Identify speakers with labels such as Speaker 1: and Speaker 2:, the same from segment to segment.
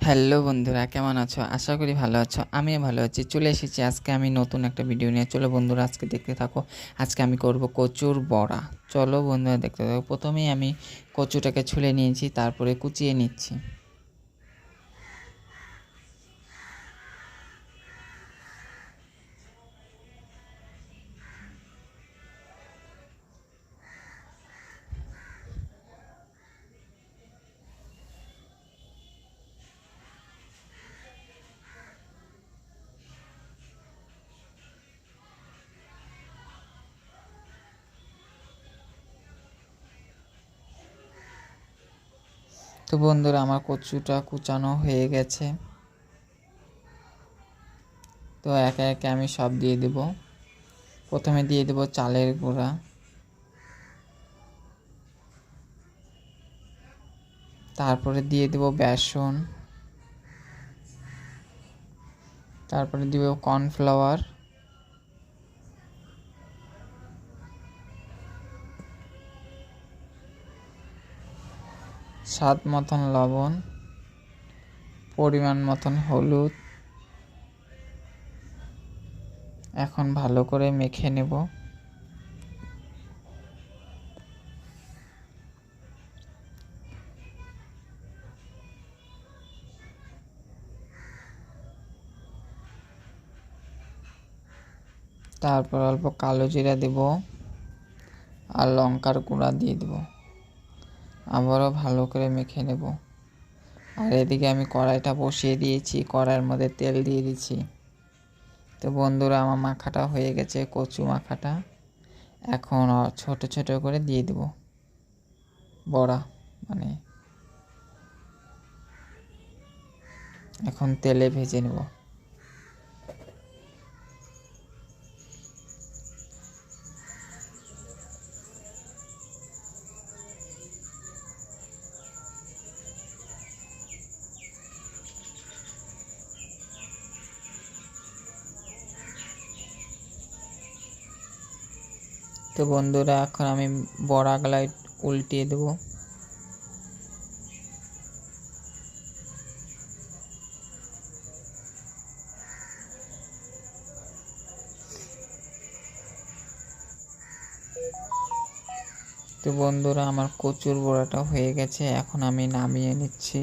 Speaker 1: Hello বন্ধুরা, কেমন আছো? আশা করি ভালো আছো। আমিও ভালো আছি। চলে এসেছি আজকে আমি নতুন একটা ভিডিও নিয়ে। চলো বন্ধুরা, আজকে দেখতে থাকো। আজকে আমি করব কচুর বড়া। চলো বন্ধুরা, দেখতে থাকো। প্রথমেই আমি কচুটাকে ছুলে নিয়েছি, তারপরে কুচিয়ে নিচ্ছি। তো বন্ধুরা, আমার কচুটা কুচানো হয়ে গেছে। তো একে একে আমি সব দিয়ে দেব। প্রথমে দিয়ে দেব চালের গুঁড়া, তারপরে দিয়ে দেব বেসন, তারপরে দিব কর্নফ্লাওয়ার, স্বাদ মতন লবণ, পরিমাণ মতন হলুদ। এখন ভালো করে মেখে নেব। তারপর অল্প কালো জিরা দেব আর লঙ্কার গুঁড়া দিয়ে দেব। আবারও ভালো করে মেখে নেব। আর এদিকে আমি কড়াইটা বসিয়ে দিয়েছি, কড়াইয়ের মধ্যে তেল দিয়ে দিচ্ছি। তো বন্ধুরা, আমার মাখাটা হয়ে গেছে, কচু মাখাটা। এখন ছোট ছোট করে দিয়ে দেব বড়া, মানে এখন তেলে ভেজে নেব। তো বন্ধুরা, এখন আমি বড়াগুলাই উল্টিয়ে দেব। তো বন্ধুরা, আমার কচুর বড়াটা হয়ে গেছে, এখন আমি নামিয়ে নিচ্ছি।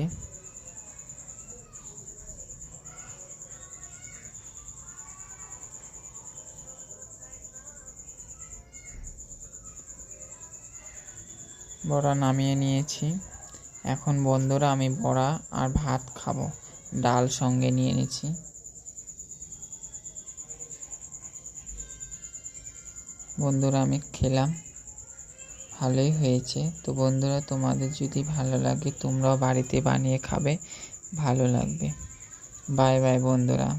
Speaker 1: বড়া নামিয়ে নিয়েছি। এখন বন্ধুরা, আমি বড়া আর ভাত খাবো। ডাল সঙ্গে নিয়ে নিচ্ছি। বন্ধুরা, আমি খেলাম, ভালোই হয়েছে। তো বন্ধুরা, তোমাদের যদি ভালো লাগে তোমরাও বাড়িতে বানিয়ে খাবে, ভালো লাগবে। বাই বাই বন্ধুরা।